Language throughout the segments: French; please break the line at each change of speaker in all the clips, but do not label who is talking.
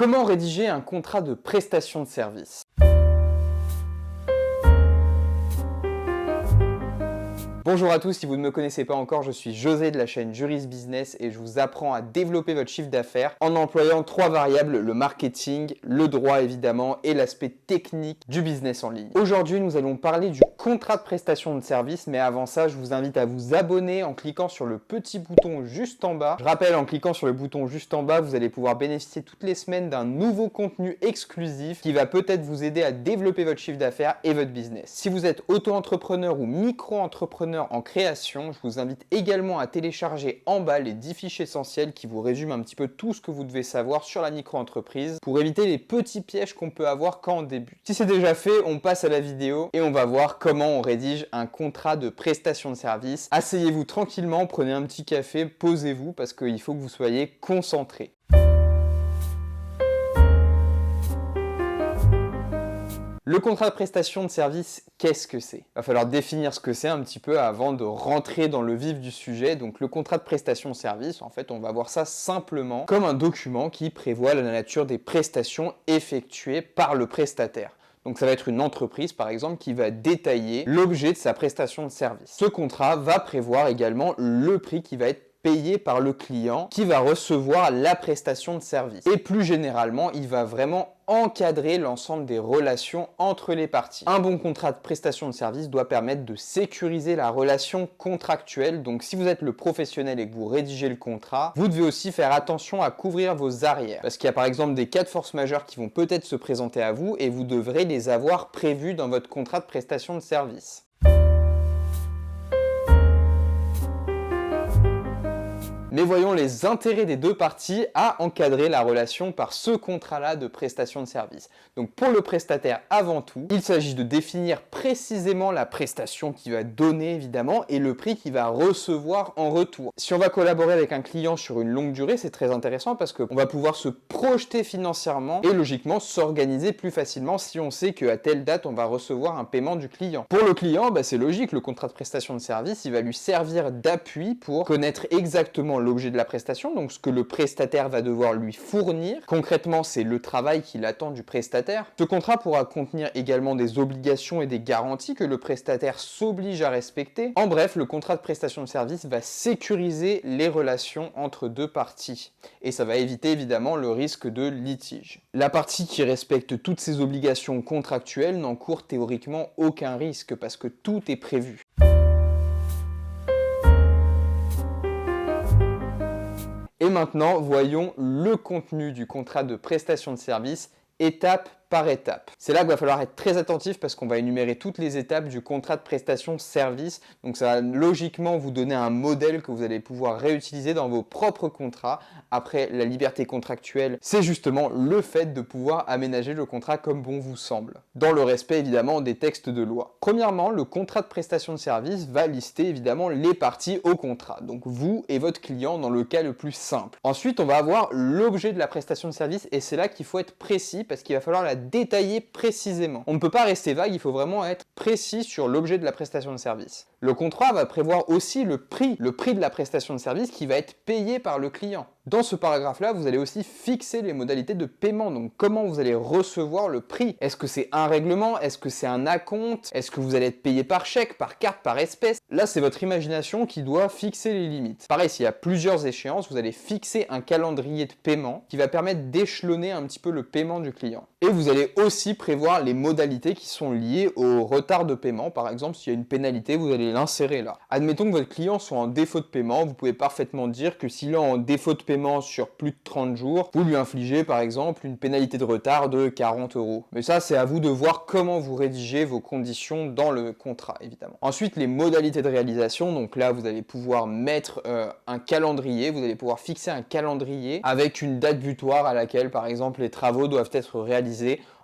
Comment rédiger un contrat de prestation de service? Bonjour à tous, si vous ne me connaissez pas encore, je suis José de la chaîne Juris Business et je vous apprends à développer votre chiffre d'affaires en employant 3 variables, le marketing, le droit évidemment et l'aspect technique du business en ligne. Aujourd'hui, nous allons parler du contrat de prestation de service, mais avant ça, je vous invite à vous abonner en cliquant sur le petit bouton juste en bas. Je rappelle, en cliquant sur le bouton juste en bas, vous allez pouvoir bénéficier toutes les semaines d'un nouveau contenu exclusif qui va peut-être vous aider à développer votre chiffre d'affaires et votre business. Si vous êtes auto-entrepreneur ou micro-entrepreneur en création, je vous invite également à télécharger en bas les 10 fiches essentielles qui vous résument un petit peu tout ce que vous devez savoir sur la micro-entreprise pour éviter les petits pièges qu'on peut avoir quand on débute. Si c'est déjà fait, on passe à la vidéo et on va voir comment on rédige un contrat de prestation de service. Asseyez-vous tranquillement, prenez un petit café, posez-vous parce qu'il faut que vous soyez concentrés. Le contrat de prestation de service, qu'est-ce que c'est? Il va falloir définir ce que c'est un petit peu avant de rentrer dans le vif du sujet. Donc le contrat de prestation de service, en fait, on va voir ça simplement comme un document qui prévoit la nature des prestations effectuées par le prestataire. Donc ça va être une entreprise par exemple qui va détailler l'objet de sa prestation de service. Ce contrat va prévoir également le prix qui va être payé par le client qui va recevoir la prestation de service. Et plus généralement, il va vraiment encadrer l'ensemble des relations entre les parties. Un bon contrat de prestation de service doit permettre de sécuriser la relation contractuelle. Donc si vous êtes le professionnel et que vous rédigez le contrat, vous devez aussi faire attention à couvrir vos arrières. Parce qu'il y a par exemple des cas de force majeure qui vont peut-être se présenter à vous et vous devrez les avoir prévus dans votre contrat de prestation de service. Mais voyons les intérêts des deux parties à encadrer la relation par ce contrat-là de prestation de service. Donc pour le prestataire avant tout, il s'agit de définir précisément la prestation qu'il va donner évidemment et le prix qu'il va recevoir en retour. Si on va collaborer avec un client sur une longue durée, c'est très intéressant parce qu'on va pouvoir se projeter financièrement et logiquement s'organiser plus facilement si on sait qu'à telle date on va recevoir un paiement du client. Pour le client, c'est logique, le contrat de prestation de service, il va lui servir d'appui pour connaître exactement l'objet de la prestation, donc ce que le prestataire va devoir lui fournir. Concrètement, c'est le travail qu'il attend du prestataire. Ce contrat pourra contenir également des obligations et des garanties que le prestataire s'oblige à respecter. En bref, le contrat de prestation de service va sécuriser les relations entre deux parties et ça va éviter évidemment le risque de litige. La partie qui respecte toutes ses obligations contractuelles n'encourt théoriquement aucun risque parce que tout est prévu. Et maintenant, voyons le contenu du contrat de prestation de service, étape par étape. C'est là qu'il va falloir être très attentif parce qu'on va énumérer toutes les étapes du contrat de prestation service. Donc ça va logiquement vous donner un modèle que vous allez pouvoir réutiliser dans vos propres contrats. Après, la liberté contractuelle, c'est justement le fait de pouvoir aménager le contrat comme bon vous semble, dans le respect évidemment des textes de loi. Premièrement, le contrat de prestation de service va lister évidemment les parties au contrat, donc vous et votre client dans le cas le plus simple. Ensuite, on va avoir l'objet de la prestation de service et c'est là qu'il faut être précis parce qu'il va falloir la détailler précisément. On ne peut pas rester vague, il faut vraiment être précis sur l'objet de la prestation de service. Le contrat va prévoir aussi le prix de la prestation de service qui va être payé par le client. Dans ce paragraphe-là, vous allez aussi fixer les modalités de paiement, donc comment vous allez recevoir le prix. Est-ce que c'est un règlement? Est-ce que c'est un acompte? Est-ce que vous allez être payé par chèque, par carte, par espèce? Là, c'est votre imagination qui doit fixer les limites. Pareil, s'il y a plusieurs échéances, vous allez fixer un calendrier de paiement qui va permettre d'échelonner un petit peu le paiement du client. Et vous allez aussi prévoir les modalités qui sont liées au retard de paiement. Par exemple, s'il y a une pénalité, vous allez l'insérer là. Admettons que votre client soit en défaut de paiement, vous pouvez parfaitement dire que s'il est en défaut de paiement sur plus de 30 jours, vous lui infligez par exemple une pénalité de retard de 40 €. Mais ça, c'est à vous de voir comment vous rédigez vos conditions dans le contrat, évidemment. Ensuite, les modalités de réalisation. Donc là, vous allez pouvoir mettre un calendrier, vous allez pouvoir fixer un calendrier avec une date butoir à laquelle, par exemple, les travaux doivent être réalisés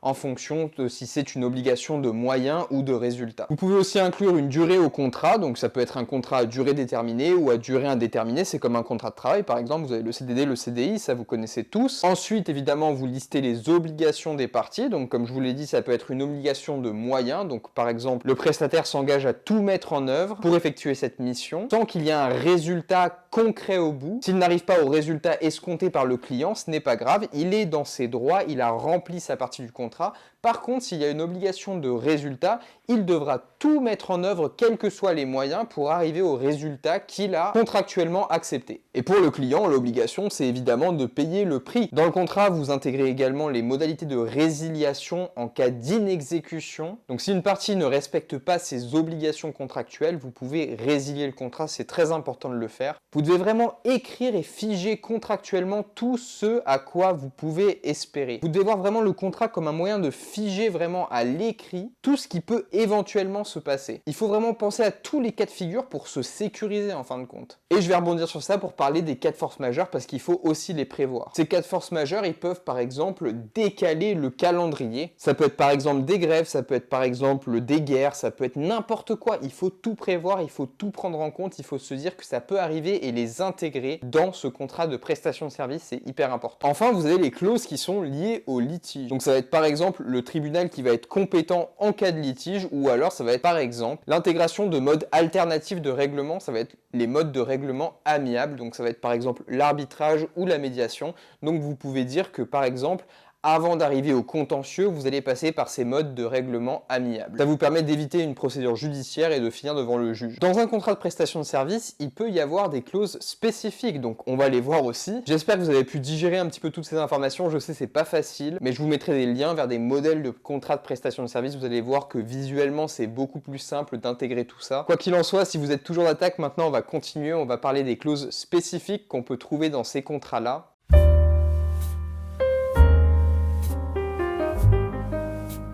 en fonction de si c'est une obligation de moyens ou de résultats. Vous pouvez aussi inclure une durée au contrat, donc ça peut être un contrat à durée déterminée ou à durée indéterminée, c'est comme un contrat de travail par exemple, vous avez le CDD, le CDI, ça vous connaissez tous. Ensuite évidemment vous listez les obligations des parties, donc comme je vous l'ai dit ça peut être une obligation de moyens, donc par exemple le prestataire s'engage à tout mettre en œuvre pour effectuer cette mission, sans qu'il y ait un résultat concret au bout. S'il n'arrive pas au résultat escompté par le client, ce n'est pas grave, il est dans ses droits, il a rempli sa partie du contrat. Par contre, s'il y a une obligation de résultat, il devra tout mettre en œuvre, quels que soient les moyens, pour arriver au résultat qu'il a contractuellement accepté. Et pour le client, l'obligation, c'est évidemment de payer le prix. Dans le contrat, vous intégrez également les modalités de résiliation en cas d'inexécution. Donc si une partie ne respecte pas ses obligations contractuelles, vous pouvez résilier le contrat, c'est très important de le faire. Vous devez vraiment écrire et figer contractuellement tout ce à quoi vous pouvez espérer. Vous devez voir vraiment le contrat comme un moyen de figer vraiment à l'écrit tout ce qui peut éventuellement se passer. Il faut vraiment penser à tous les cas de figure pour se sécuriser en fin de compte. Et je vais rebondir sur ça pour parler des cas de force majeure parce qu'il faut aussi les prévoir. Ces cas de force majeure, ils peuvent par exemple décaler le calendrier. Ça peut être par exemple des grèves, ça peut être par exemple des guerres, ça peut être n'importe quoi. Il faut tout prévoir, il faut tout prendre en compte, il faut se dire que ça peut arriver et les intégrer dans ce contrat de prestation de service, c'est hyper important. Enfin, vous avez les clauses qui sont liées au litige. Donc ça va être par exemple le tribunal qui va être compétent en cas de litige, ou alors ça va être par exemple l'intégration de modes alternatifs de règlement, ça va être les modes de règlement amiables, donc ça va être par exemple l'arbitrage ou la médiation. Donc vous pouvez dire que par exemple, avant d'arriver au contentieux, vous allez passer par ces modes de règlement amiable. Ça vous permet d'éviter une procédure judiciaire et de finir devant le juge. Dans un contrat de prestation de service, il peut y avoir des clauses spécifiques, donc on va les voir aussi. J'espère que vous avez pu digérer un petit peu toutes ces informations, je sais c'est pas facile, mais je vous mettrai des liens vers des modèles de contrat de prestation de service, vous allez voir que visuellement c'est beaucoup plus simple d'intégrer tout ça. Quoi qu'il en soit, si vous êtes toujours d'attaque, maintenant on va continuer, on va parler des clauses spécifiques qu'on peut trouver dans ces contrats-là.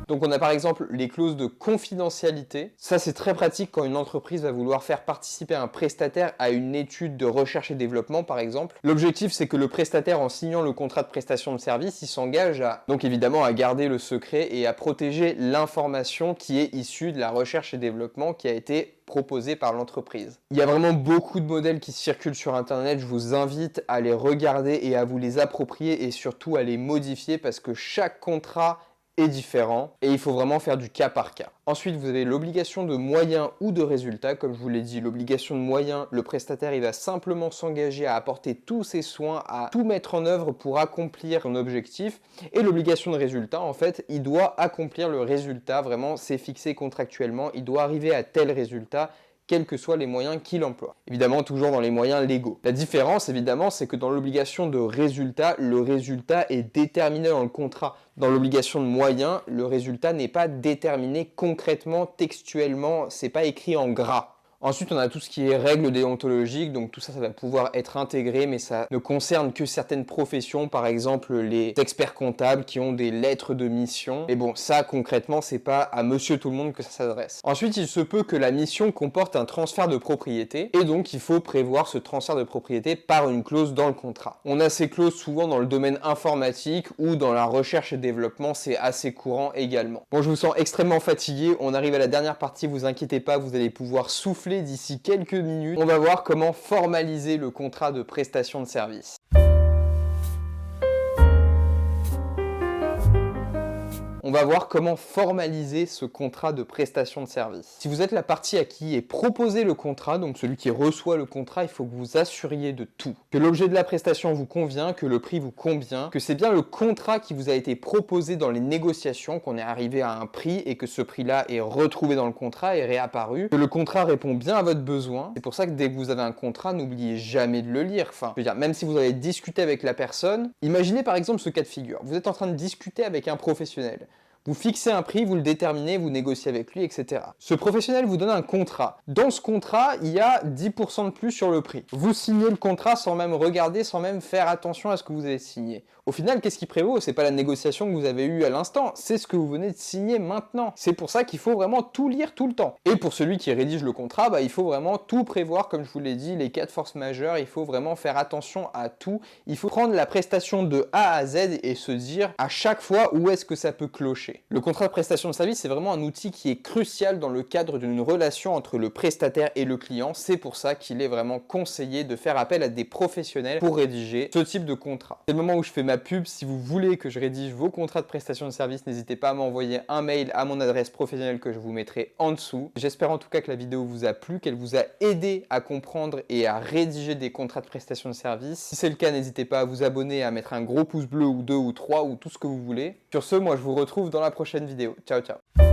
Donc on a par exemple les clauses de confidentialité. Ça c'est très pratique quand une entreprise va vouloir faire participer un prestataire à une étude de recherche et développement par exemple. L'objectif c'est que le prestataire, en signant le contrat de prestation de service, il s'engage donc évidemment à garder le secret et à protéger l'information qui est issue de la recherche et développement qui a été proposé par l'entreprise. Il y a vraiment beaucoup de modèles qui circulent sur internet, je vous invite à les regarder et à vous les approprier et surtout à les modifier parce que chaque contrat est différent et il faut vraiment faire du cas par cas. Ensuite, vous avez l'obligation de moyens ou de résultats. Comme je vous l'ai dit, l'obligation de moyens, le prestataire il va simplement s'engager à apporter tous ses soins, à tout mettre en œuvre pour accomplir son objectif. Et l'obligation de résultat, en fait, il doit accomplir le résultat, vraiment c'est fixé contractuellement, il doit arriver à tel résultat, quels que soient les moyens qu'il emploie. Évidemment, toujours dans les moyens légaux. La différence, évidemment, c'est que dans l'obligation de résultat, le résultat est déterminé dans le contrat. Dans l'obligation de moyens, le résultat n'est pas déterminé concrètement, textuellement, c'est pas écrit en gras. Ensuite, on a tout ce qui est règles déontologiques, donc tout ça, ça va pouvoir être intégré, mais ça ne concerne que certaines professions, par exemple les experts comptables qui ont des lettres de mission. Mais bon, ça, concrètement, c'est pas à monsieur tout le monde que ça s'adresse. Ensuite, il se peut que la mission comporte un transfert de propriété, et donc il faut prévoir ce transfert de propriété par une clause dans le contrat. On a ces clauses souvent dans le domaine informatique ou dans la recherche et développement, c'est assez courant également. Bon, je vous sens extrêmement fatigué, on arrive à la dernière partie, vous inquiétez pas, vous allez pouvoir souffler d'ici quelques minutes. On va voir comment formaliser le contrat de prestation de service. On va voir comment formaliser ce contrat de prestation de service. Si vous êtes la partie à qui est proposé le contrat, donc celui qui reçoit le contrat, il faut que vous assuriez de tout. Que l'objet de la prestation vous convient, que le prix vous convient, que c'est bien le contrat qui vous a été proposé dans les négociations, qu'on est arrivé à un prix et que ce prix-là est retrouvé dans le contrat et réapparu, que le contrat répond bien à votre besoin. C'est pour ça que dès que vous avez un contrat, n'oubliez jamais de le lire. Enfin, je veux dire, même si vous avez discuté avec la personne, imaginez par exemple ce cas de figure. Vous êtes en train de discuter avec un professionnel. Vous fixez un prix, vous le déterminez, vous négociez avec lui, etc. Ce professionnel vous donne un contrat. Dans ce contrat, il y a 10% de plus sur le prix. Vous signez le contrat sans même regarder, sans même faire attention à ce que vous avez signé. Au final, qu'est-ce qui prévaut? C'est pas la négociation que vous avez eue à l'instant, c'est ce que vous venez de signer maintenant. C'est pour ça qu'il faut vraiment tout lire tout le temps. Et pour celui qui rédige le contrat, il faut vraiment tout prévoir, comme je vous l'ai dit, les cas de force majeure, il faut vraiment faire attention à tout. Il faut prendre la prestation de A à Z et se dire à chaque fois où est-ce que ça peut clocher. rédiger. Le contrat de prestation de service, c'est vraiment un outil qui est crucial dans le cadre d'une relation entre le prestataire et le client. C'est pour ça qu'il est vraiment conseillé de faire appel à des professionnels pour rédiger ce type de contrat. C'est le moment où je fais ma pub. Si vous voulez que je rédige vos contrats de prestation de service, n'hésitez pas à m'envoyer un mail à mon adresse professionnelle que je vous mettrai en dessous. J'espère en tout cas que la vidéo vous a plu, qu'elle vous a aidé à comprendre et à rédiger des contrats de prestation de service. Si c'est le cas, n'hésitez pas à vous abonner, à mettre un gros pouce bleu ou 2 ou 3 ou tout ce que vous voulez. Sur ce, moi je vous retrouve dans la prochaine vidéo. Ciao ciao.